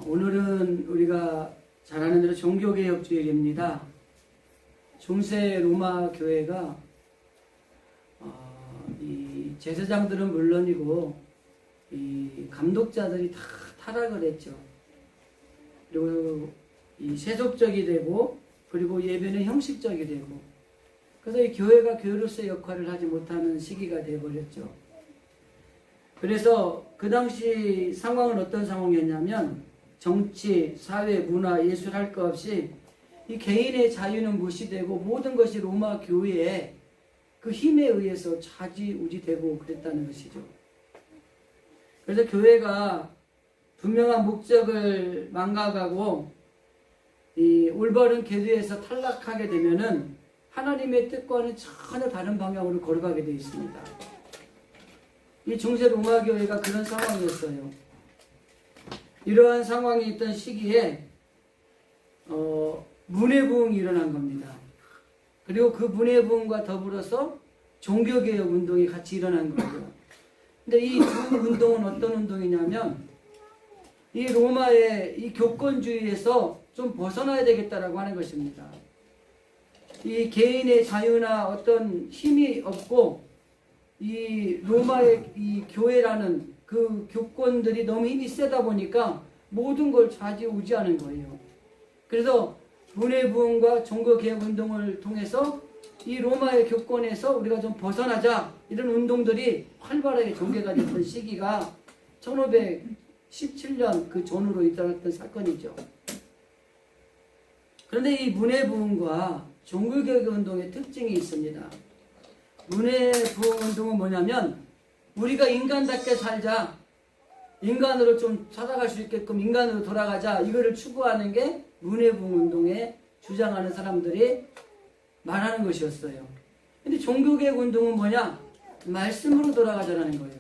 오늘은 우리가 잘 아는 대로 종교개혁 주일입니다. 중세 로마 교회가 이 제사장들은 물론이고 이 감독자들이 다 타락을 했죠. 그리고 이 세속적이 되고 그리고 예배는 형식적이 되고 그래서 이 교회가 교회로서의 역할을 하지 못하는 시기가 되어버렸죠. 그래서 그 당시 상황은 어떤 상황이었냐면 정치, 사회, 문화, 예술 할 것 없이 이 개인의 자유는 무시되고 모든 것이 로마 교회의 그 힘에 의해서 좌지우지되고 그랬다는 것이죠. 그래서 교회가 분명한 목적을 망각하고 이 올바른 궤도에서 탈락하게 되면은 하나님의 뜻과는 전혀 다른 방향으로 걸어가게 되어 있습니다. 이 중세 로마 교회가 그런 상황이었어요. 이러한 상황이 있던 시기에 문해부흥이 일어난 겁니다. 그리고 그 문해부흥과 더불어서 종교개혁 운동이 같이 일어난 거예요. 근데 이 두 운동은 어떤 운동이냐면 이 로마의 이 교권주의에서 좀 벗어나야 되겠다라고 하는 것입니다. 이 개인의 자유나 어떤 힘이 없고 이 로마의 이 교회라는 그 교권들이 너무 힘이 세다 보니까 모든 걸 좌지우지하는 거예요. 그래서 문해부흥과 종교개혁운동을 통해서 이 로마의 교권에서 우리가 좀 벗어나자 이런 운동들이 활발하게 전개가 됐던 시기가 1517년 그 전후로 일어났던 사건이죠. 그런데 이 문해부흥과 종교개혁운동의 특징이 있습니다. 문해부흥운동은 뭐냐면 우리가 인간답게 살자, 인간으로 좀 살아갈 수 있게끔 인간으로 돌아가자, 이거를 추구하는 게 문해부흥운동에 주장하는 사람들이 말하는 것이었어요. 근데 종교개혁운동은 뭐냐? 말씀으로 돌아가자라는 거예요.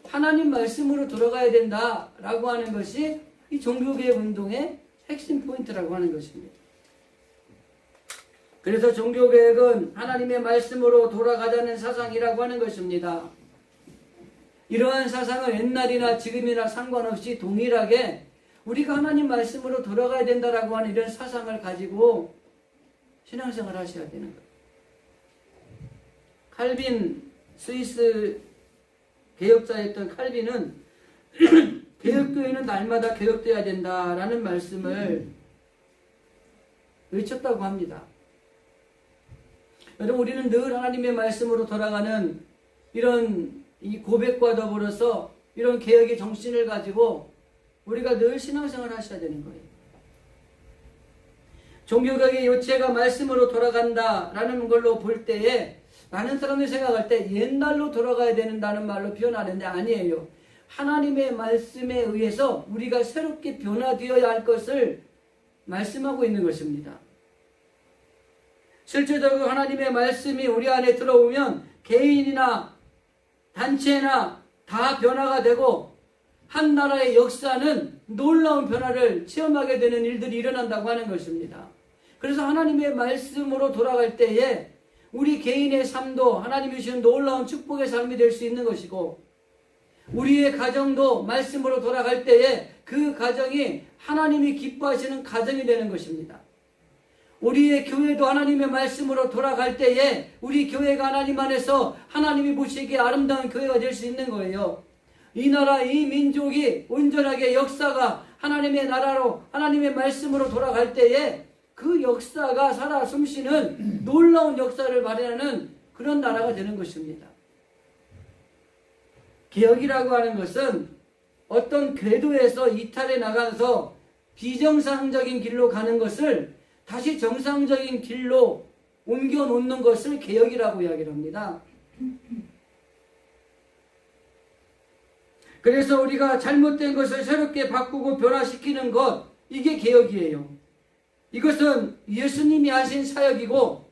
하나님 말씀으로 돌아가야 된다라고 하는 것이 이 종교개혁운동의 핵심 포인트라고 하는 것입니다. 그래서 종교개혁은 하나님의 말씀으로 돌아가자는 사상이라고 하는 것입니다. 이러한 사상은 옛날이나 지금이나 상관없이 동일하게 우리가 하나님 말씀으로 돌아가야 된다라고 하는 이런 사상을 가지고 신앙생활을 하셔야 되는 거예요. 칼빈, 스위스 개혁자였던 칼빈은 개혁교회는 날마다 개혁되어야 된다라는 말씀을 외쳤다고 합니다. 여러분, 우리는 늘 하나님의 말씀으로 돌아가는 이런 이 고백과 더불어서 이런 개혁의 정신을 가지고 우리가 늘 신앙생활을 하셔야 되는 거예요. 종교개혁의 요체가 말씀으로 돌아간다라는 걸로 볼 때에 많은 사람들이 생각할 때 옛날로 돌아가야 된다는 말로 표현하는데 아니에요. 하나님의 말씀에 의해서 우리가 새롭게 변화되어야 할 것을 말씀하고 있는 것입니다. 실제적으로 하나님의 말씀이 우리 안에 들어오면 개인이나 단체나 다 변화가 되고 한 나라의 역사는 놀라운 변화를 체험하게 되는 일들이 일어난다고 하는 것입니다. 그래서 하나님의 말씀으로 돌아갈 때에 우리 개인의 삶도 하나님이 주시는 놀라운 축복의 삶이 될 수 있는 것이고 우리의 가정도 말씀으로 돌아갈 때에 그 가정이 하나님이 기뻐하시는 가정이 되는 것입니다. 우리의 교회도 하나님의 말씀으로 돌아갈 때에 우리 교회가 하나님 안에서 하나님이 보시기에 아름다운 교회가 될 수 있는 거예요. 이 나라, 이 민족이 온전하게 역사가 하나님의 나라로 하나님의 말씀으로 돌아갈 때에 그 역사가 살아 숨쉬는 놀라운 역사를 마련하는 그런 나라가 되는 것입니다. 개혁이라고 하는 것은 어떤 궤도에서 이탈해 나가서 비정상적인 길로 가는 것을 다시 정상적인 길로 옮겨 놓는 것을 개혁이라고 이야기를 합니다. 그래서 우리가 잘못된 것을 새롭게 바꾸고 변화시키는 것, 이게 개혁이에요. 이것은 예수님이 하신 사역이고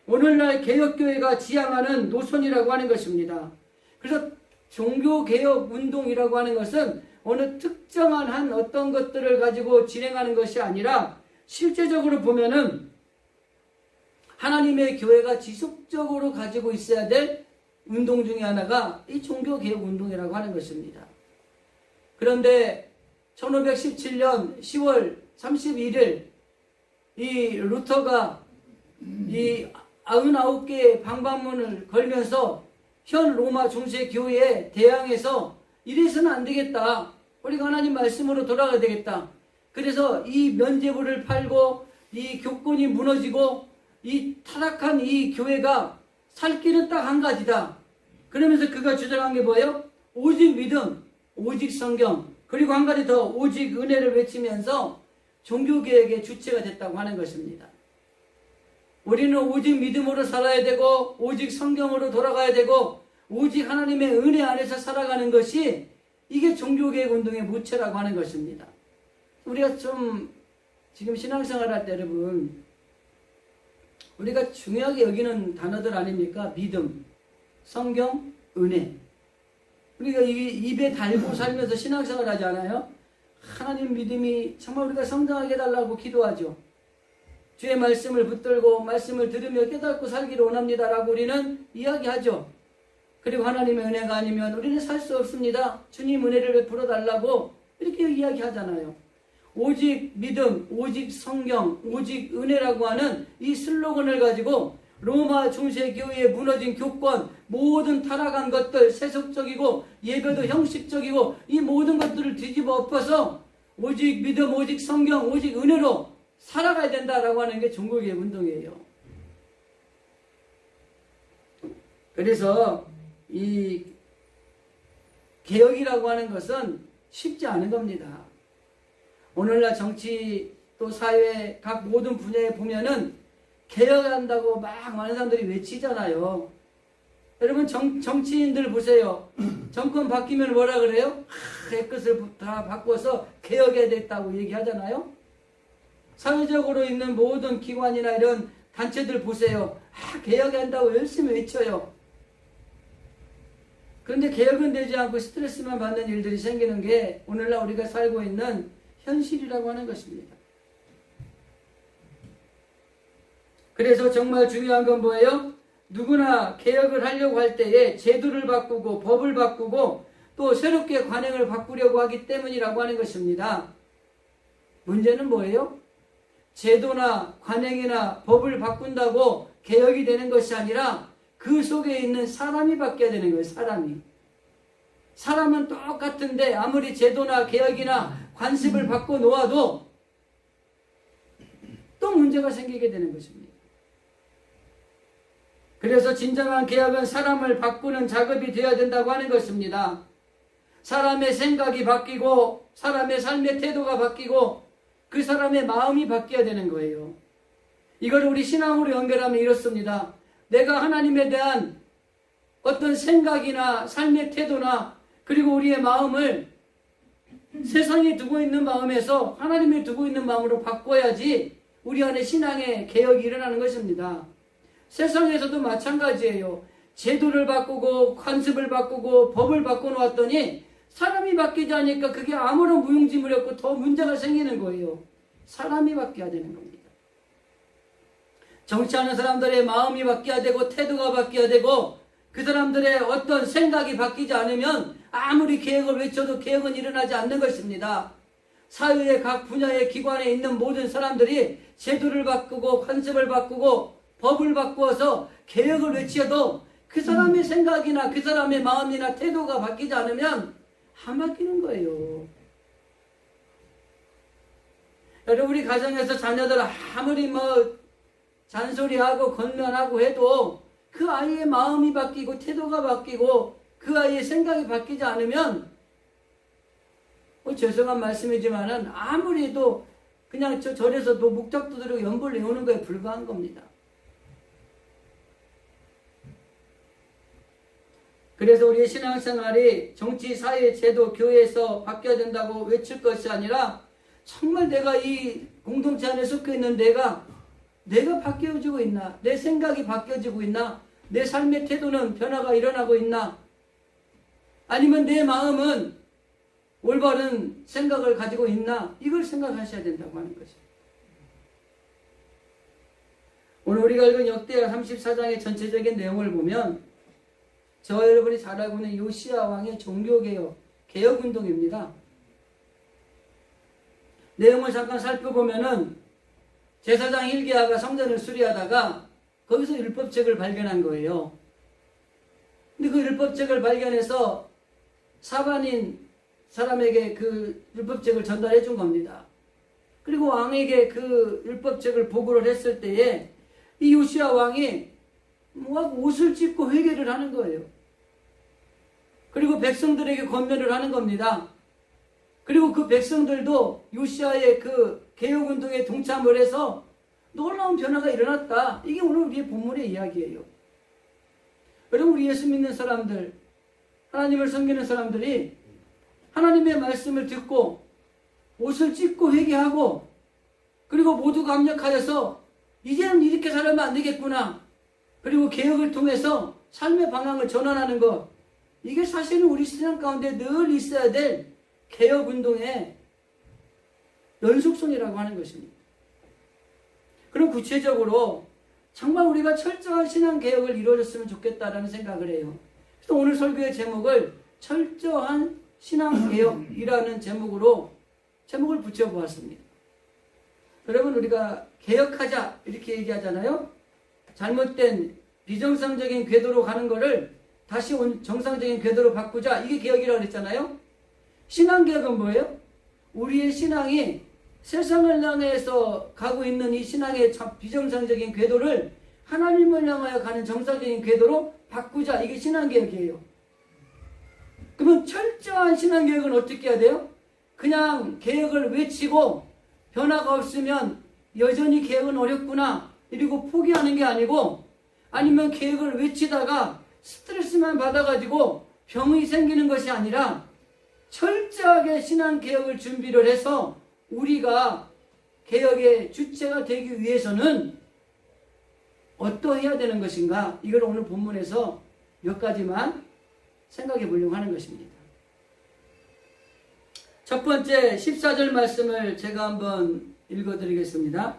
오늘날 개혁교회가 지향하는 노선이라고 하는 것입니다. 그래서 종교개혁 운동이라고 하는 것은 어느 특정한 한 어떤 것들을 가지고 진행하는 것이 아니라 실제적으로 보면은 하나님의 교회가 지속적으로 가지고 있어야 될 운동 중에 하나가 이 종교개혁 운동이라고 하는 것입니다. 그런데 1517년 10월 31일 이 루터가 이 99개의 방방문을 걸면서 현 로마 중세교회에 대항해서 이래서는 안 되겠다. 우리가 하나님 말씀으로 돌아가야 되겠다. 그래서 이 면죄부를 팔고 이 교권이 무너지고 이 타락한 이 교회가 살 길은 딱 한 가지다. 그러면서 그가 주장한 게 뭐예요? 오직 믿음, 오직 성경, 그리고 한 가지 더 오직 은혜를 외치면서 종교개혁의 주체가 됐다고 하는 것입니다. 우리는 오직 믿음으로 살아야 되고 오직 성경으로 돌아가야 되고 오직 하나님의 은혜 안에서 살아가는 것이 이게 종교개혁 운동의 무체라고 하는 것입니다. 우리가 좀 지금 신앙생활 할 때 여러분 우리가 중요하게 여기는 단어들 아닙니까? 믿음, 성경, 은혜. 우리가 입에 달고 살면서 신앙생활 하지 않아요? 하나님 믿음이 정말 우리가 성장하게 해달라고 기도하죠. 주의 말씀을 붙들고 말씀을 들으며 깨닫고 살기를 원합니다라고 우리는 이야기하죠. 그리고 하나님의 은혜가 아니면 우리는 살 수 없습니다. 주님 은혜를 베풀어 달라고 이렇게 이야기하잖아요. 오직 믿음, 오직 성경, 오직 은혜라고 하는 이 슬로건을 가지고 로마 중세교회의 무너진 교권, 모든 타락한 것들, 세속적이고 예배도 형식적이고 이 모든 것들을 뒤집어 엎어서 오직 믿음, 오직 성경, 오직 은혜로 살아가야 된다라고 하는 게 종교개혁 운동이에요. 그래서 이 개혁이라고 하는 것은 쉽지 않은 겁니다. 오늘날 정치 또 사회 각 모든 분야에 보면은 개혁한다고 막 많은 사람들이 외치잖아요. 여러분 정치인들 보세요. 정권 바뀌면 뭐라 그래요? 깨끗을 다 바꿔서 개혁해야 됐다고 얘기하잖아요. 사회적으로 있는 모든 기관이나 이런 단체들 보세요. 개혁한다고 열심히 외쳐요. 그런데 개혁은 되지 않고 스트레스만 받는 일들이 생기는 게 오늘날 우리가 살고 있는 현실이라고 하는 것입니다. 그래서 정말 중요한 건 뭐예요? 누구나 개혁을 하려고 할 때에 제도를 바꾸고 법을 바꾸고 또 새롭게 관행을 바꾸려고 하기 때문이라고 하는 것입니다. 문제는 뭐예요? 제도나 관행이나 법을 바꾼다고 개혁이 되는 것이 아니라 그 속에 있는 사람이 바뀌어야 되는 거예요. 사람은 똑같은데 아무리 제도나 개혁이나 관습을 바꿔 놓아도 또 문제가 생기게 되는 것입니다. 그래서 진정한 개혁은 사람을 바꾸는 작업이 되어야 된다고 하는 것입니다. 사람의 생각이 바뀌고 사람의 삶의 태도가 바뀌고 그 사람의 마음이 바뀌어야 되는 거예요. 이걸 우리 신앙으로 연결하면 이렇습니다. 내가 하나님에 대한 어떤 생각이나 삶의 태도나 그리고 우리의 마음을 세상에 두고 있는 마음에서 하나님에 두고 있는 마음으로 바꿔야지 우리 안에 신앙의 개혁이 일어나는 것입니다. 세상에서도 마찬가지예요. 제도를 바꾸고 관습을 바꾸고 법을 바꿔놓았더니 사람이 바뀌지 않으니까 그게 아무런 무용지물이 없고 더 문제가 생기는 거예요. 사람이 바뀌어야 되는 겁니다. 정치하는 사람들의 마음이 바뀌어야 되고 태도가 바뀌어야 되고 그 사람들의 어떤 생각이 바뀌지 않으면 아무리 개혁을 외쳐도 개혁은 일어나지 않는 것입니다. 사회의 각 분야의 기관에 있는 모든 사람들이 제도를 바꾸고 관습을 바꾸고 법을 바꾸어서 개혁을 외쳐도 그 사람의 생각이나 그 사람의 마음이나 태도가 바뀌지 않으면 안 바뀌는 거예요. 여러분 우리 가정에서 자녀들 아무리 잔소리하고 건면하고 해도 그 아이의 마음이 바뀌고 태도가 바뀌고 그 아이의 생각이 바뀌지 않으면 죄송한 말씀이지만은 아무리 해도 그냥 절에서 묵작도 들고 연불 내오는 거에 불과한 겁니다. 그래서 우리의 신앙생활이 정치, 사회, 제도, 교회에서 바뀌어야 된다고 외칠 것이 아니라 정말 내가 이 공동체 안에 속해 있는 내가 바뀌어지고 있나? 내 생각이 바뀌어지고 있나? 내 삶의 태도는 변화가 일어나고 있나? 아니면 내 마음은 올바른 생각을 가지고 있나? 이걸 생각하셔야 된다고 하는 거죠. 오늘 우리가 읽은 역대하 34장의 전체적인 내용을 보면 저 여러분이 잘 알고 있는 요시야 왕의 종교개혁, 개혁운동입니다. 내용을 잠깐 살펴보면은 제사장 hil기야가 성전을 수리하다가 거기서 율법책을 발견한 거예요. 근데 그 율법책을 발견해서 사반인 사람에게 그 율법책을 전달해 준 겁니다. 그리고 왕에게 그 율법책을 보고를 했을 때에 이 요시야 왕이 막 옷을 찢고 회개를 하는 거예요. 그리고 백성들에게 권면을 하는 겁니다. 그리고 그 백성들도 요시야의 그 개혁운동에 동참을 해서 놀라운 변화가 일어났다. 이게 오늘 우리의 본문의 이야기예요. 여러분, 우리 예수 믿는 사람들, 하나님을 섬기는 사람들이 하나님의 말씀을 듣고 옷을 찢고 회개하고 그리고 모두 감격하여서 이제는 이렇게 살면 안 되겠구나. 그리고 개혁을 통해서 삶의 방향을 전환하는 것, 이게 사실은 우리 신앙 가운데 늘 있어야 될 개혁운동의 연속성이라고 하는 것입니다. 그럼 구체적으로 정말 우리가 철저한 신앙개혁을 이루어졌으면 좋겠다라는 생각을 해요. 그래서 오늘 설교의 제목을 철저한 신앙개혁이라는 제목을 붙여보았습니다. 여러분, 우리가 개혁하자 이렇게 얘기하잖아요. 잘못된 비정상적인 궤도로 가는 거를 다시 정상적인 궤도로 바꾸자, 이게 개혁이라고 그랬잖아요. 신앙개혁은 뭐예요? 우리의 신앙이 세상을 향해서 가고 있는 이 신앙의 비정상적인 궤도를 하나님을 향하여 가는 정상적인 궤도로 바꾸자, 이게 신앙개혁이에요. 그러면 철저한 신앙개혁은 어떻게 해야 돼요? 그냥 개혁을 외치고 변화가 없으면 여전히 개혁은 어렵구나 이러고 포기하는 게 아니고, 아니면 개혁을 외치다가 스트레스만 받아가지고 병이 생기는 것이 아니라 철저하게 신앙개혁을 준비를 해서 우리가 개혁의 주체가 되기 위해서는 어떠해야 되는 것인가, 이걸 오늘 본문에서 몇 가지만 생각해 보려고 하는 것입니다. 첫 번째 14절 말씀을 제가 한번 읽어드리겠습니다.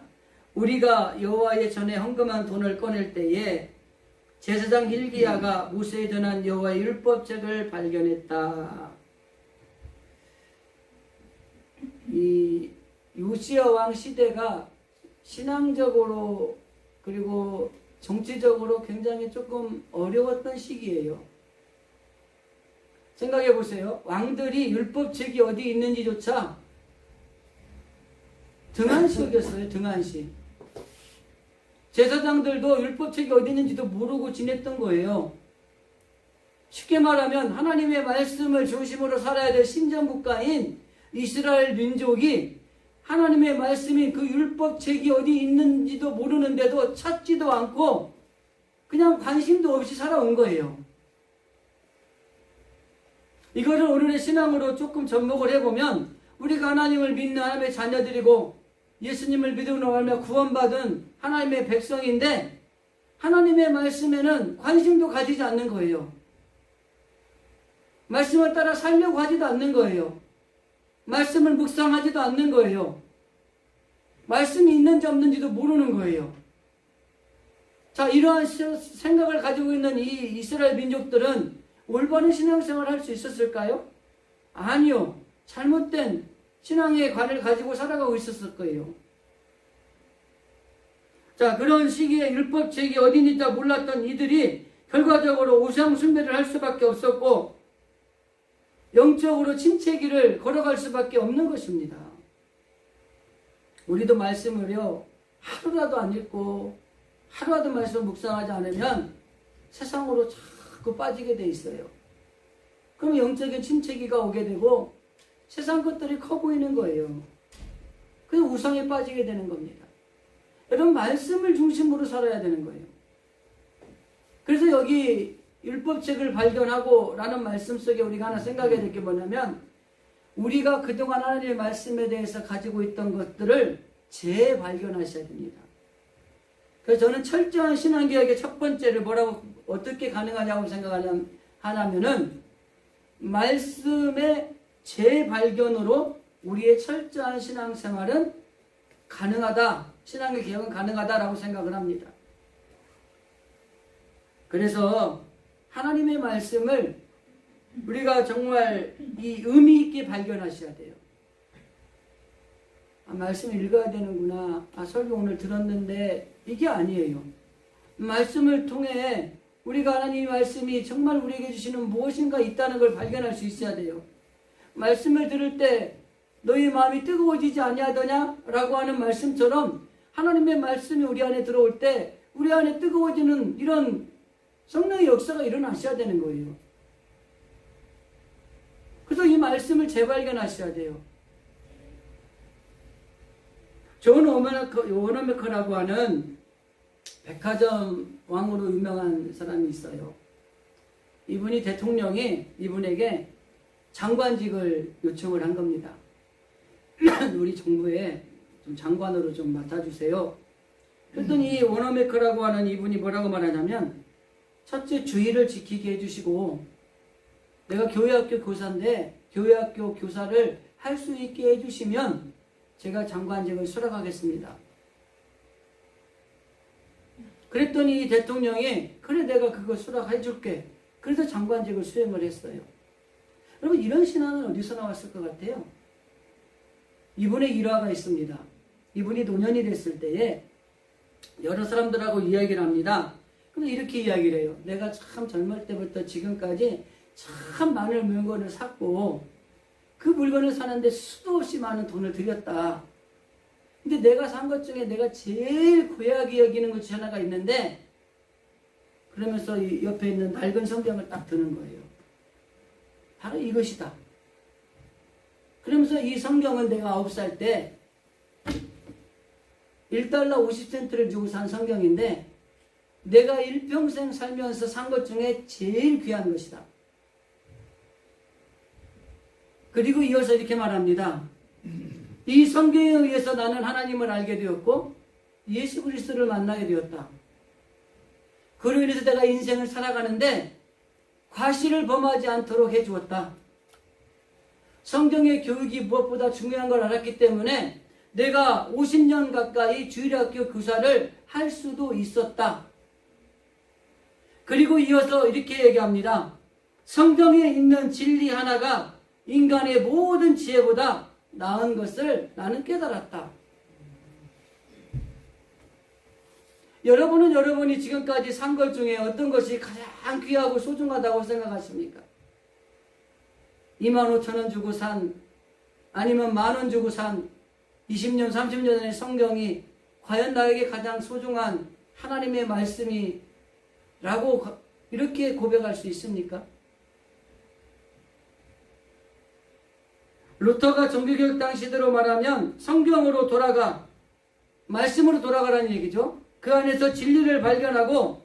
우리가 여호와의 전에 헌금한 돈을 꺼낼 때에 제사장 hil기야가 모세에 전한 여호와의 율법책을 발견했다. 이 요시야 왕 시대가 신앙적으로 그리고 정치적으로 굉장히 조금 어려웠던 시기예요. 생각해 보세요. 왕들이 율법책이 어디 있는지조차 등한시 여겼어요. 등한시. 제사장들도 율법책이 어디 있는지도 모르고 지냈던 거예요. 쉽게 말하면 하나님의 말씀을 중심으로 살아야 될 신정국가인 이스라엘 민족이 하나님의 말씀인 그 율법책이 어디 있는지도 모르는데도 찾지도 않고 그냥 관심도 없이 살아온 거예요. 이거를 오늘의 신앙으로 조금 접목을 해보면, 우리가 하나님을 믿는 하나님의 자녀들이고 예수님을 믿음으로 말미암아 구원받은 하나님의 백성인데 하나님의 말씀에는 관심도 가지지 않는 거예요. 말씀을 따라 살려고 하지도 않는 거예요. 말씀을 묵상하지도 않는 거예요. 말씀이 있는지 없는지도 모르는 거예요. 자, 이러한 생각을 가지고 있는 이 이스라엘 민족들은 올바른 신앙생활을 할 수 있었을까요? 아니요. 잘못된 신앙의 관을 가지고 살아가고 있었을 거예요. 자, 그런 시기에 율법책이 어딘지 다 몰랐던 이들이 결과적으로 우상 숭배를 할 수밖에 없었고 영적으로 침체기를 걸어갈 수밖에 없는 것입니다. 우리도 말씀을요, 하루라도 안 읽고 하루라도 말씀을 묵상하지 않으면 세상으로 자꾸 빠지게 돼 있어요. 그럼 영적인 침체기가 오게 되고 세상 것들이 커 보이는 거예요. 그래서 우상에 빠지게 되는 겁니다. 여러분, 말씀을 중심으로 살아야 되는 거예요. 그래서 여기 율법책을 발견하고 라는 말씀 속에 우리가 하나 생각해야 될 게 뭐냐면, 우리가 그동안 하나님의 말씀에 대해서 가지고 있던 것들을 재발견하셔야 됩니다. 그래서 저는 철저한 신앙개혁의 첫 번째를 어떻게 가능하냐고 생각하냐면은 말씀의 재발견으로 우리의 철저한 신앙생활은 가능하다, 신앙의 개혁은 가능하다라고 생각을 합니다. 그래서 하나님의 말씀을 우리가 정말 이 의미 있게 발견하셔야 돼요. 말씀을 읽어야 되는구나. 설교 오늘 들었는데 이게 아니에요. 말씀을 통해 우리가 하나님의 말씀이 정말 우리에게 주시는 무엇인가 있다는 걸 발견할 수 있어야 돼요. 말씀을 들을 때 너희 마음이 뜨거워지지 아니하더냐? 라고 하는 말씀처럼 하나님의 말씀이 우리 안에 들어올 때 우리 안에 뜨거워지는 이런 성령의 역사가 일어나셔야 되는 거예요. 그래서 이 말씀을 재발견하셔야 돼요. 존 워너메커라고 하는 백화점 왕으로 유명한 사람이 있어요. 이분이 대통령이 이분에게 장관직을 요청을 한 겁니다. 우리 정부에 좀 장관으로 좀 맡아주세요. 그랬더니 이 워너메커라고 하는 이분이 뭐라고 말하냐면, 첫째 주의를 지키게 해주시고, 내가 교회학교 교사인데 교회학교 교사를 할 수 있게 해주시면 제가 장관직을 수락하겠습니다. 그랬더니 이 대통령이 그래 내가 그거 수락해줄게. 그래서 장관직을 수행을 했어요. 여러분 이런 신앙은 어디서 나왔을 것 같아요? 이분의 일화가 있습니다. 이분이 노년이 됐을 때에 여러 사람들하고 이야기를 합니다. 근데 이렇게 이야기를 해요. 내가 참 젊을 때부터 지금까지 참 많은 물건을 샀고 그 물건을 사는데 수도 없이 많은 돈을 들였다. 근데 내가 산 것 중에 내가 제일 고약히 여기는 것 중에 하나가 있는데, 그러면서 이 옆에 있는 낡은 성경을 딱 드는 거예요. 바로 이것이다. 그러면서 이 성경은 내가 9살 때 $1 50센트를 주고 산 성경인데 내가 일평생 살면서 산 것 중에 제일 귀한 것이다. 그리고 이어서 이렇게 말합니다. 이 성경에 의해서 나는 하나님을 알게 되었고 예수 그리스도를 만나게 되었다. 그로 인해서 내가 인생을 살아가는데 과실을 범하지 않도록 해주었다. 성경의 교육이 무엇보다 중요한 걸 알았기 때문에 내가 50년 가까이 주일학교 교사를 할 수도 있었다. 그리고 이어서 이렇게 얘기합니다. 성경에 있는 진리 하나가 인간의 모든 지혜보다 나은 것을 나는 깨달았다. 여러분은 여러분이 지금까지 산 것 중에 어떤 것이 가장 귀하고 소중하다고 생각하십니까? 25,000원 주고 산, 아니면 10,000원 주고 산 20년, 30년 전의 성경이 과연 나에게 가장 소중한 하나님의 말씀이 라고 이렇게 고백할 수 있습니까? 루터가 종교개혁 당시대로 말하면 성경으로 돌아가, 말씀으로 돌아가라는 얘기죠. 그 안에서 진리를 발견하고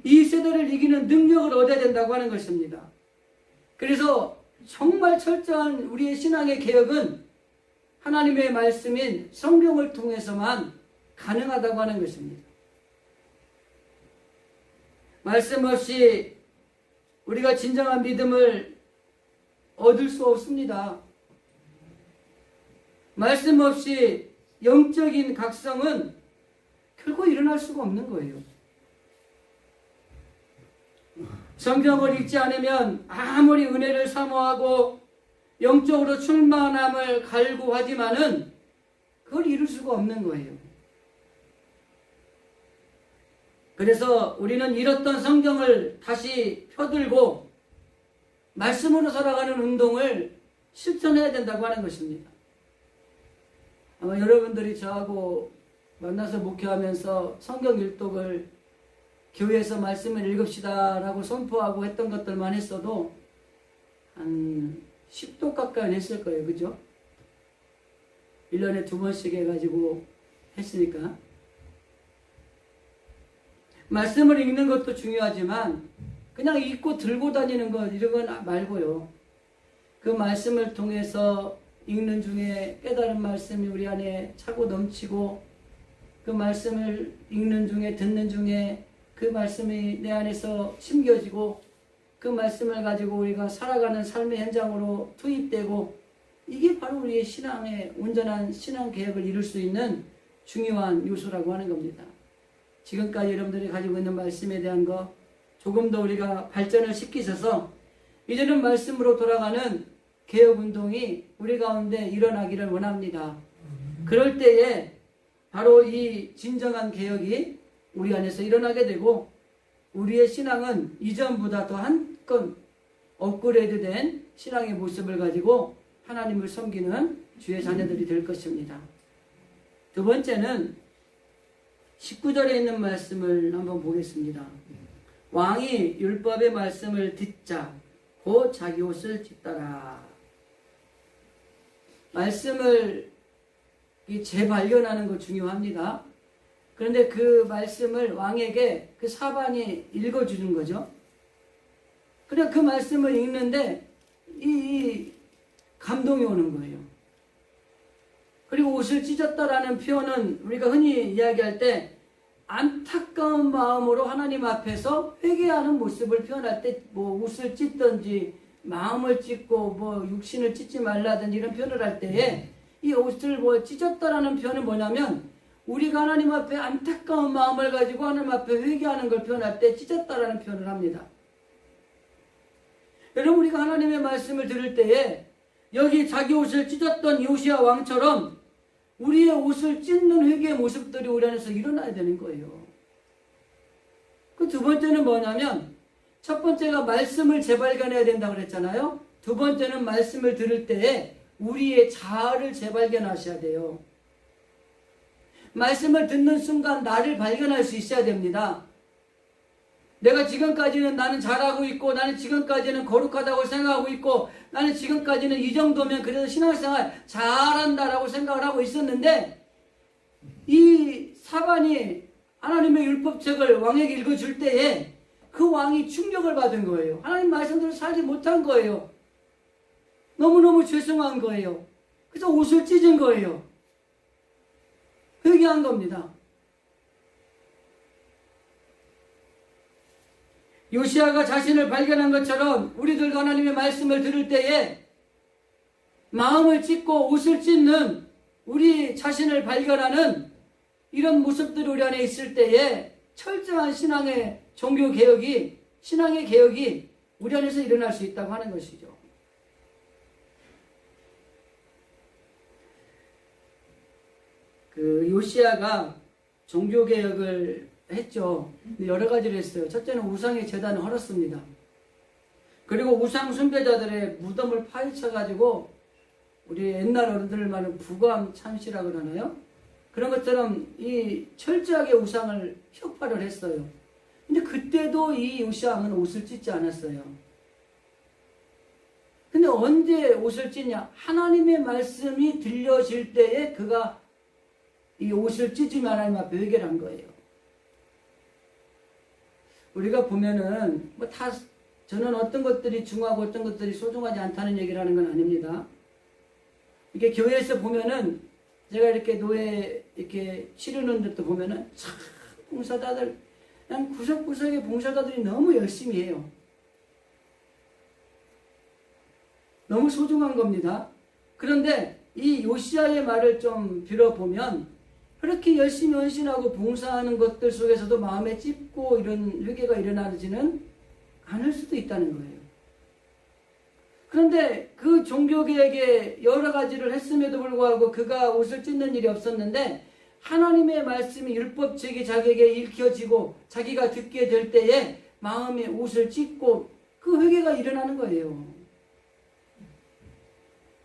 이 세대를 이기는 능력을 얻어야 된다고 하는 것입니다. 그래서 정말 철저한 우리의 신앙의 개혁은 하나님의 말씀인 성경을 통해서만 가능하다고 하는 것입니다. 말씀 없이 우리가 진정한 믿음을 얻을 수 없습니다. 말씀 없이 영적인 각성은 결코 일어날 수가 없는 거예요. 성경을 읽지 않으면 아무리 은혜를 사모하고 영적으로 충만함을 갈구하지만은 그걸 이룰 수가 없는 거예요. 그래서 우리는 잃었던 성경을 다시 펴들고 말씀으로 살아가는 운동을 실천해야 된다고 하는 것입니다. 아마 여러분들이 저하고 만나서 목회하면서 성경 일독을 교회에서 말씀을 읽읍시다 라고 선포하고 했던 것들만 했어도 한 10도 가까이 했을 거예요. 그죠? 1년에 2번씩 해가지고 했으니까. 말씀을 읽는 것도 중요하지만 그냥 읽고 들고 다니는 것 이런 건 말고요. 그 말씀을 통해서 읽는 중에 깨달은 말씀이 우리 안에 차고 넘치고 그 말씀을 읽는 중에 듣는 중에 그 말씀이 내 안에서 심겨지고 그 말씀을 가지고 우리가 살아가는 삶의 현장으로 투입되고 이게 바로 우리의 신앙의 온전한 신앙 개혁을 이룰 수 있는 중요한 요소라고 하는 겁니다. 지금까지 여러분들이 가지고 있는 말씀에 대한 거 조금 더 우리가 발전을 시키셔서 이제는 말씀으로 돌아가는 개혁운동이 우리 가운데 일어나기를 원합니다. 그럴 때에 바로 이 진정한 개혁이 우리 안에서 일어나게 되고 우리의 신앙은 이전보다 더 한껏 업그레이드된 신앙의 모습을 가지고 하나님을 섬기는 주의 자녀들이 될 것입니다. 두 번째는 19절에 있는 말씀을 한번 보겠습니다. 왕이 율법의 말씀을 듣자 곧 자기 옷을 찢더라. 말씀을 재발견하는 거 중요합니다. 그런데 그 말씀을 왕에게 그 사반이 읽어주는 거죠. 그냥 그 말씀을 읽는데 이 감동이 오는 거예요. 그리고 옷을 찢었다라는 표현은 우리가 흔히 이야기할 때 안타까운 마음으로 하나님 앞에서 회개하는 모습을 표현할 때 뭐 옷을 찢든지 마음을 찢고 뭐 육신을 찢지 말라든지 이런 표현을 할 때에 이 옷을 뭐 찢었다라는 표현은 뭐냐면 우리가 하나님 앞에 안타까운 마음을 가지고 하나님 앞에 회개하는 걸 표현할 때 찢었다라는 표현을 합니다. 여러분 우리가 하나님의 말씀을 들을 때에 여기 자기 옷을 찢었던 요시야 왕처럼 우리의 옷을 찢는 회개의 모습들이 우리 안에서 일어나야 되는 거예요. 그 두 번째는 뭐냐면 첫 번째가 말씀을 재발견해야 된다고 그랬잖아요. 두 번째는 말씀을 들을 때에 우리의 자아를 재발견하셔야 돼요. 말씀을 듣는 순간 나를 발견할 수 있어야 됩니다. 내가 지금까지는 나는 잘하고 있고 나는 지금까지는 거룩하다고 생각하고 있고 나는 지금까지는 이 정도면 그래도 신앙생활 잘한다라고 생각을 하고 있었는데 이 사반이 하나님의 율법책을 왕에게 읽어줄 때에 그 왕이 충격을 받은 거예요. 하나님 말씀대로 살지 못한 거예요. 너무너무 죄송한 거예요. 그래서 옷을 찢은 거예요. 회개한 겁니다. 요시야가 자신을 발견한 것처럼 우리들과 하나님의 말씀을 들을 때에 마음을 찢고 옷을 찢는 우리 자신을 발견하는 이런 모습들이 우리 안에 있을 때에 철저한 신앙의 종교개혁이 신앙의 개혁이 우리 안에서 일어날 수 있다고 하는 것이죠. 그 요시야가 종교개혁을 했죠. 여러 가지를 했어요. 첫째는 우상의 제단을 헐었습니다. 그리고 우상 숭배자들의 무덤을 파헤쳐가지고 우리 옛날 어른들 말은 부검 참시라고 그러나요? 그런 것처럼 이 철저하게 우상을 혁파를 했어요. 근데 그때도 이 요시야 왕은 옷을 찢지 않았어요. 근데 언제 옷을 찢냐? 하나님의 말씀이 들려질 때에 그가 이 옷을 찢으며 하나님 앞에 회개를 한 거예요. 우리가 보면은 뭐 다 저는 어떤 것들이 중요하고 어떤 것들이 소중하지 않다는 얘기를 하는 건 아닙니다. 이렇게 교회에서 보면은 제가 이렇게 노예 이렇게 치르는 데도 보면은 참 봉사자들 그냥 구석구석의 봉사자들이 너무 열심히 해요. 너무 소중한 겁니다. 그런데 이 요시야의 말을 좀 빌어보면 그렇게 열심히 헌신하고 봉사하는 것들 속에서도 마음에 찝고 이런 회개가 일어나지는 않을 수도 있다는 거예요. 그런데 그 종교개혁에 여러 가지를 했음에도 불구하고 그가 옷을 찢는 일이 없었는데 하나님의 말씀이 율법책이 자기에게 읽혀지고 자기가 듣게 될 때에 마음에 옷을 찢고 그 회개가 일어나는 거예요.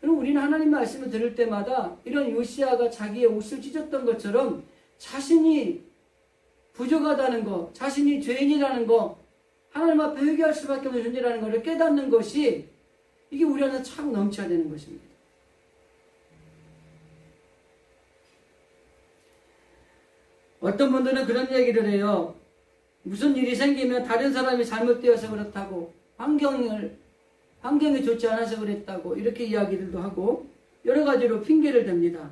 그럼 우리는 하나님 말씀을 들을 때마다 이런 요시야가 자기의 옷을 찢었던 것처럼 자신이 부족하다는 것, 자신이 죄인이라는 것, 하나님 앞에 회개할 수밖에 없는 존재라는 것을 깨닫는 것이 이게 우리 안에 차고 넘쳐야 되는 것입니다. 어떤 분들은 그런 얘기를 해요. 무슨 일이 생기면 다른 사람이 잘못되어서 그렇다고 환경이 좋지 않아서 그랬다고 이렇게 이야기들도 하고 여러 가지로 핑계를 댑니다.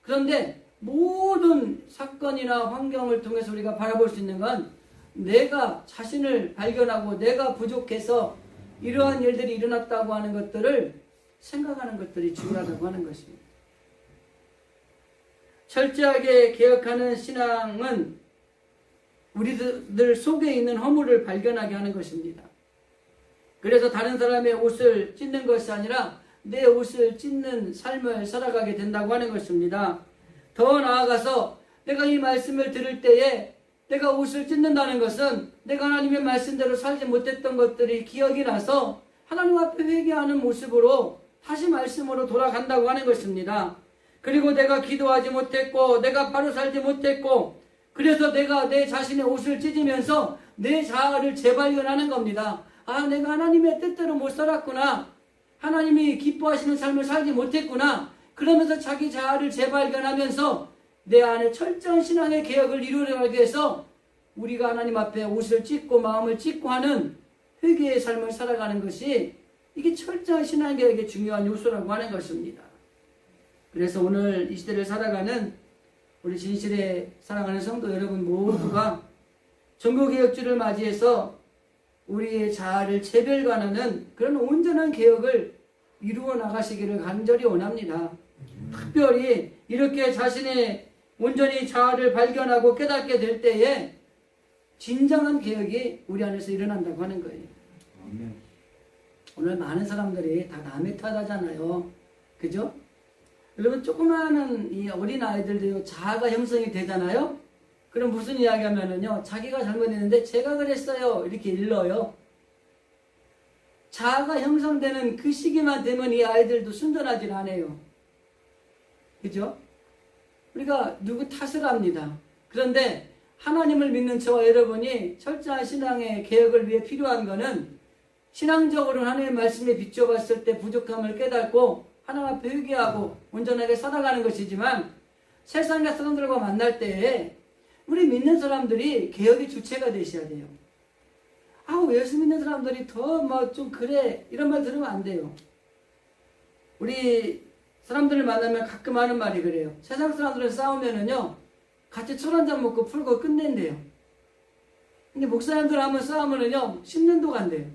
그런데 모든 사건이나 환경을 통해서 우리가 바라볼 수 있는 건 내가 자신을 발견하고 내가 부족해서 이러한 일들이 일어났다고 하는 것들을 생각하는 것들이 중요하다고 하는 것입니다. 철저하게 개혁하는 신앙은 우리들 속에 있는 허물을 발견하게 하는 것입니다. 그래서 다른 사람의 옷을 찢는 것이 아니라 내 옷을 찢는 삶을 살아가게 된다고 하는 것입니다. 더 나아가서 내가 이 말씀을 들을 때에 내가 옷을 찢는다는 것은 내가 하나님의 말씀대로 살지 못했던 것들이 기억이 나서 하나님 앞에 회개하는 모습으로 다시 말씀으로 돌아간다고 하는 것입니다. 그리고 내가 기도하지 못했고 내가 바로 살지 못했고 그래서 내가 내 자신의 옷을 찢으면서 내 자아를 재발견하는 겁니다. 아, 내가 하나님의 뜻대로 못 살았구나. 하나님이 기뻐하시는 삶을 살지 못했구나. 그러면서 자기 자아를 재발견하면서 내 안에 철저한 신앙의 개혁을 이루어가기 위해서 우리가 하나님 앞에 옷을 찢고 마음을 찢고 하는 회개의 삶을 살아가는 것이 이게 철저한 신앙 개혁의 중요한 요소라고 하는 것입니다. 그래서 오늘 이 시대를 살아가는 우리 진실에 살아가는 성도 여러분 모두가 종교개혁주를 맞이해서 우리의 자아를 재별관하는 그런 온전한 개혁을 이루어 나가시기를 간절히 원합니다. 특별히 이렇게 자신의 온전히 자아를 발견하고 깨닫게 될 때에 진정한 개혁이 우리 안에서 일어난다고 하는 거예요. 오늘 많은 사람들이 다 남의 탓하잖아요. 그죠? 여러분 조그마한 이 어린 아이들도 자아가 형성이 되잖아요. 그럼 무슨 이야기 하면은요, 자기가 잘못했는데 제가 그랬어요 이렇게 일러요. 자아가 형성되는 그 시기만 되면 이 아이들도 순전하질 않아요. 그죠? 우리가 누구 탓을 합니다. 그런데 하나님을 믿는 저와 여러분이 철저한 신앙의 개혁을 위해 필요한 것은 신앙적으로 하나님의 말씀에 비춰봤을 때 부족함을 깨닫고 하나님 앞에 회개하고 온전하게 살아가는 것이지만 세상의 사람들과 만날 때에 우리 믿는 사람들이 개혁의 주체가 되셔야 돼요. 아우, 예수 믿는 사람들이 더 뭐 좀 그래 이런 말 들으면 안 돼요. 우리 사람들을 만나면 가끔 하는 말이 그래요. 세상 사람들은 싸우면은요 같이 술 한잔 먹고 풀고 끝낸대요. 근데 목사님들 하면 싸우면은요 10년도 간대요.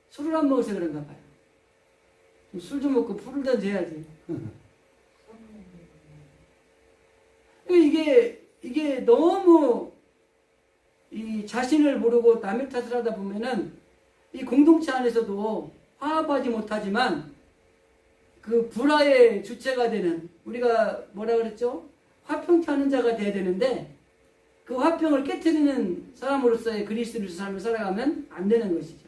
술을 안 먹어서 그런가 봐요. 술 좀 먹고 풀을던지 해야지. 이게 너무 이 자신을 모르고 남의 탓을 하다 보면은 이 공동체 안에서도 화합하지 못하지만 그 불화의 주체가 되는, 우리가 뭐라 그랬죠? 화평케 하는 자가 돼야 되는데 그 화평을 깨트리는 사람으로서의 그리스도의 삶을 살아가면 안 되는 것이죠.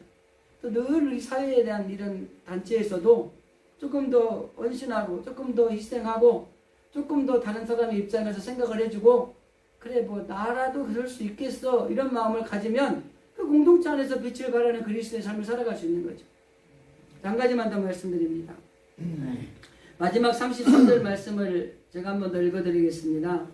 또 늘 이 사회에 대한 이런 단체에서도 조금 더 헌신하고 조금 더 희생하고 조금 더 다른 사람의 입장에서 생각을 해주고 그래 뭐 나라도 그럴 수 있겠어 이런 마음을 가지면 그 공동체 안에서 빛을 발하는 그리스도의 삶을 살아갈 수 있는 거죠. 한 가지만 더 말씀드립니다. 마지막 33절 말씀을 제가 한 번 더 읽어드리겠습니다.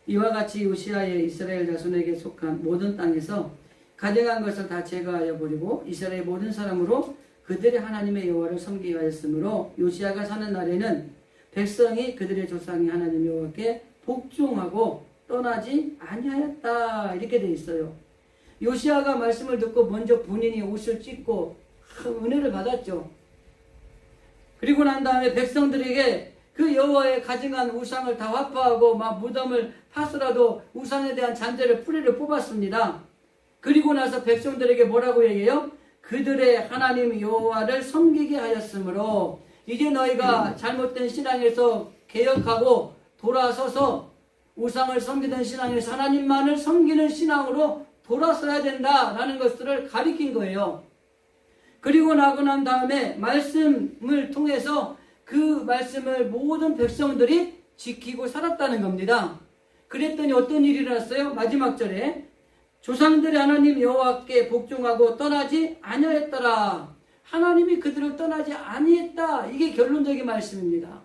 이와 같이 요시아의 이스라엘 자손에게 속한 모든 땅에서 가증한 것을 다 제거하여 버리고 이스라엘 모든 사람으로 그들의 하나님의 여호와를 섬기게 하였으므로 요시아가 사는 날에는 백성이 그들의 조상이 하나님 여호와께 복종하고 떠나지 아니하였다 이렇게 돼 있어요. 요시아가 말씀을 듣고 먼저 본인이 옷을 찢고 은혜를 받았죠. 그리고 난 다음에 백성들에게 그 여호와의 가증한 우상을 다 화포하고 막 무덤을 파서라도 우상에 대한 잔재를 뿌리를 뽑았습니다. 그리고 나서 백성들에게 뭐라고 얘기해요? 그들의 하나님 여호와를 섬기게 하였으므로 이제 너희가 잘못된 신앙에서 개혁하고 돌아서서 우상을 섬기던 신앙에서 하나님만을 섬기는 신앙으로 돌아서야 된다라는 것들을 가리킨 거예요. 그리고 나고 난 다음에 말씀을 통해서 그 말씀을 모든 백성들이 지키고 살았다는 겁니다. 그랬더니 어떤 일이 일어났어요? 마지막 절에 조상들의 하나님 여호와께 복종하고 떠나지 아니하였더라. 하나님이 그들을 떠나지 아니했다. 이게 결론적인 말씀입니다.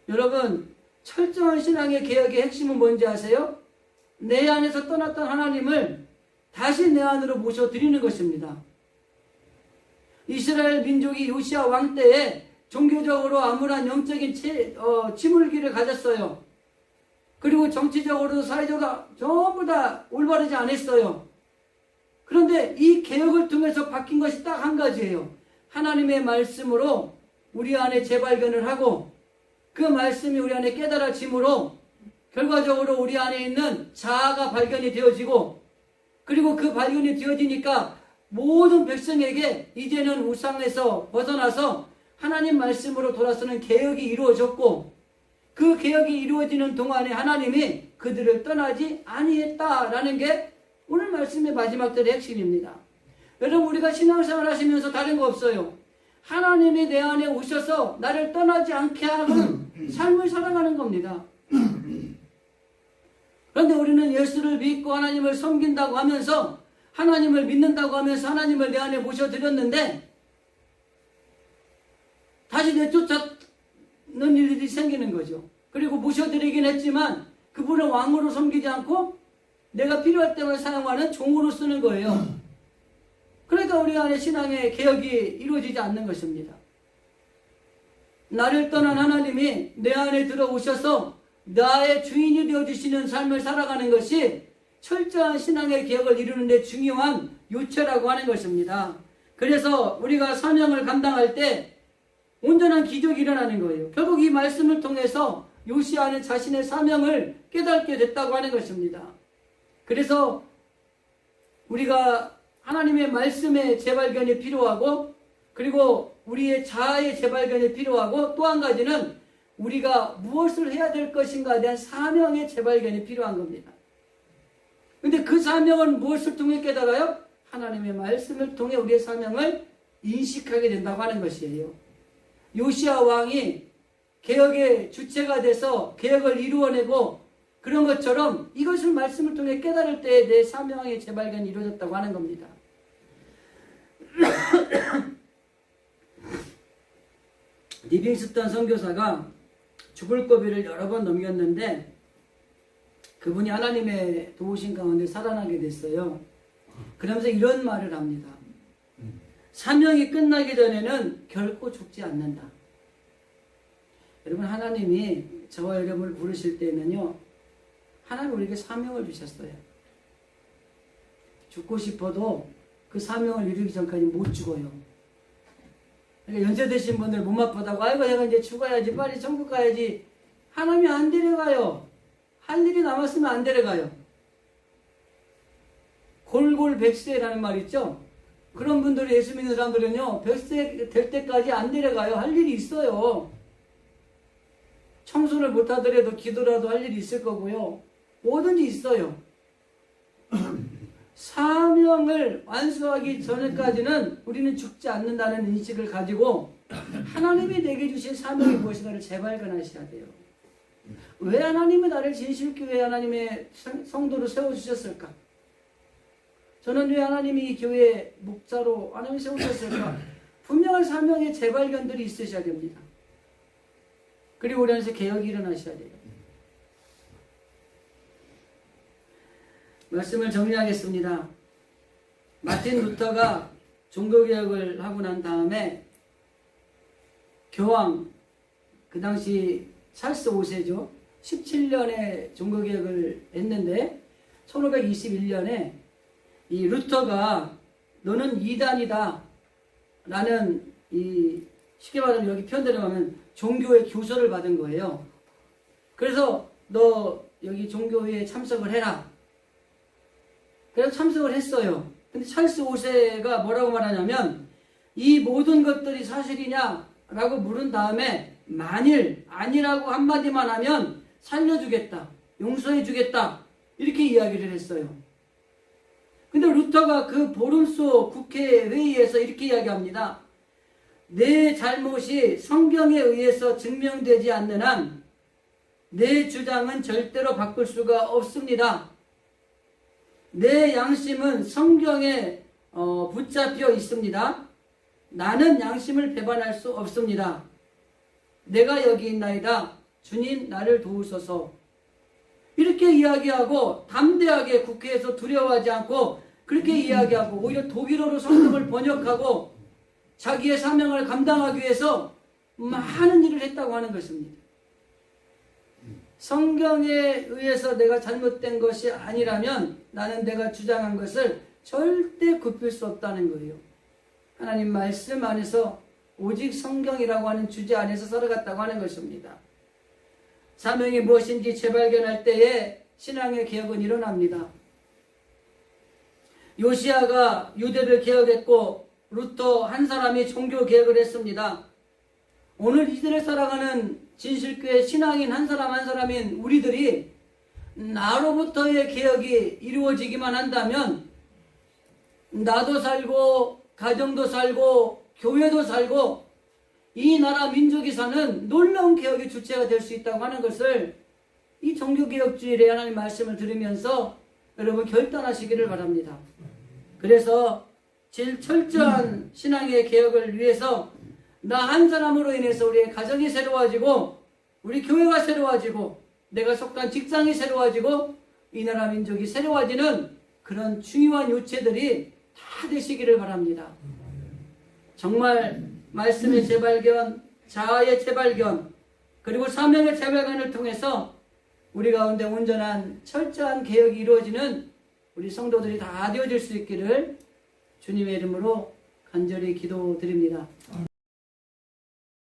여러분, 철저한 신앙의 개혁의 핵심은 뭔지 아세요? 내 안에서 떠났던 하나님을 다시 내 안으로 모셔드리는 것입니다. 이스라엘 민족이 요시아 왕 때에 종교적으로 암울한 영적인 침울기를 가졌어요. 그리고 정치적으로도 사회적으로 전부 다 올바르지 않았어요. 그런데 이 개혁을 통해서 바뀐 것이 딱 한 가지예요. 하나님의 말씀으로 우리 안에 재발견을 하고 그 말씀이 우리 안에 깨달아짐으로 결과적으로 우리 안에 있는 자아가 발견이 되어지고 그리고 그 발견이 되어지니까 모든 백성에게 이제는 우상에서 벗어나서 하나님 말씀으로 돌아서는 개혁이 이루어졌고 그 개혁이 이루어지는 동안에 하나님이 그들을 떠나지 아니했다라는 게 오늘 말씀의 마지막 절의 핵심입니다. 여러분, 우리가 신앙생활 하시면서 다른 거 없어요. 하나님이 내 안에 오셔서 나를 떠나지 않게 하는 삶을 살아가는 겁니다. 그런데 우리는 예수를 믿고 하나님을 섬긴다고 하면서, 하나님을 믿는다고 하면서 하나님을 내 안에 모셔드렸는데 다시 내쫓는 일들이 생기는 거죠. 그리고 모셔드리긴 했지만 그분을 왕으로 섬기지 않고 내가 필요할 때만 사용하는 종으로 쓰는 거예요. 그러니까 우리 안에 신앙의 개혁이 이루어지지 않는 것입니다. 나를 떠난 하나님이 내 안에 들어오셔서 나의 주인이 되어주시는 삶을 살아가는 것이 철저한 신앙의 개혁을 이루는 데 중요한 요체라고 하는 것입니다. 그래서 우리가 사명을 감당할 때 온전한 기적이 일어나는 거예요. 결국 이 말씀을 통해서 요시아는 자신의 사명을 깨닫게 됐다고 하는 것입니다. 그래서 우리가 하나님의 말씀의 재발견이 필요하고, 그리고 우리의 자아의 재발견이 필요하고, 또 한 가지는 우리가 무엇을 해야 될 것인가에 대한 사명의 재발견이 필요한 겁니다. 근데 그 사명은 무엇을 통해 깨달아요? 하나님의 말씀을 통해 우리의 사명을 인식하게 된다고 하는 것이에요. 요시아 왕이 개혁의 주체가 돼서 개혁을 이루어내고 그런 것처럼 이것을 말씀을 통해 깨달을 때에 내 사명의 재발견이 이루어졌다고 하는 겁니다. 리빙스턴 선교사가 죽을 고비를 여러 번 넘겼는데 그분이 하나님의 도우신 가운데 살아나게 됐어요. 그러면서 이런 말을 합니다. 사명이 끝나기 전에는 결코 죽지 않는다. 여러분, 하나님이 저와 여러분을 부르실 때는요, 하나님 우리에게 사명을 주셨어요. 죽고 싶어도 그 사명을 이루기 전까지 못 죽어요. 그러니까 연세 드신 분들 몸 아프다고, 아이고 내가 이제 죽어야지, 빨리 천국 가야지. 하나님이 안 데려가요. 할 일이 남았으면 안 데려가요. 골골백세라는 말 있죠? 그런 분들이, 예수 믿는 사람들은요, 100세 될 때까지 안 데려가요. 할 일이 있어요. 청소를 못 하더라도 기도라도 할 일이 있을 거고요. 뭐든지 있어요. 사명을 완수하기 전까지는 우리는 죽지 않는다는 인식을 가지고 하나님이 내게 주신 사명이 무엇인가를 재발견하셔야 돼요. 왜 하나님이 나를 진실교회 하나님의 성도로 세워주셨을까? 저는 왜 하나님이 이 교회 목자로 하나님이 세우셨을까? 분명한 사명의 재발견들이 있으셔야 됩니다. 그리고 우리 안에서 개혁이 일어나셔야 돼요. 말씀을 정리하겠습니다. 마틴 루터가 종교개혁을 하고 난 다음에 교황, 그 당시 찰스 5세죠. 17년에 종교개혁을 했는데 1521년에 이 루터가 너는 이단이다 라는, 이 쉽게 말하면 여기 표현대로 하면 종교의 교서를 받은 거예요. 그래서 너 여기 종교회에 참석을 해라. 그래서 참석을 했어요. 근데 찰스 5세가 뭐라고 말하냐면, 이 모든 것들이 사실이냐 라고 물은 다음에 만일 아니라고 한마디만 하면 살려주겠다, 용서해주겠다, 이렇게 이야기를 했어요. 근데 루터가 그 보름소 국회 회의에서 이렇게 이야기합니다. 내 잘못이 성경에 의해서 증명되지 않는 한 내 주장은 절대로 바꿀 수가 없습니다. 내 양심은 성경에 붙잡혀 있습니다. 나는 양심을 배반할 수 없습니다. 내가 여기 있나이다. 주님 나를 도우소서. 이렇게 이야기하고 담대하게 국회에서 두려워하지 않고 그렇게 이야기하고 오히려 독일어로 성경을 번역하고 자기의 사명을 감당하기 위해서 많은 일을 했다고 하는 것입니다. 성경에 의해서 내가 잘못된 것이 아니라면 나는 내가 주장한 것을 절대 굽힐 수 없다는 거예요. 하나님 말씀 안에서 오직 성경이라고 하는 주제 안에서 살아갔다고 하는 것입니다. 사명이 무엇인지 재발견할 때에 신앙의 개혁은 일어납니다. 요시아가 유대를 개혁했고 루터 한 사람이 종교 개혁을 했습니다. 오늘 이스라엘 살아가는 진실교회 신앙인 한 사람 한 사람인 우리들이 나로부터의 개혁이 이루어지기만 한다면 나도 살고 가정도 살고 교회도 살고 이 나라 민족이 사는 놀라운 개혁의 주체가 될 수 있다고 하는 것을 이 종교개혁주일에 하나님 말씀을 들으면서 여러분 결단하시기를 바랍니다. 그래서 제일 철저한 신앙의 개혁을 위해서 나 한 사람으로 인해서 우리의 가정이 새로워지고 우리 교회가 새로워지고 내가 속한 직장이 새로워지고 이 나라 민족이 새로워지는 그런 중요한 요체들이 다 되시기를 바랍니다. 정말 말씀의 재발견, 자아의 재발견, 그리고 사명의 재발견을 통해서 우리 가운데 온전한 철저한 개혁이 이루어지는 우리 성도들이 다 되어질 수 있기를 주님의 이름으로 간절히 기도드립니다.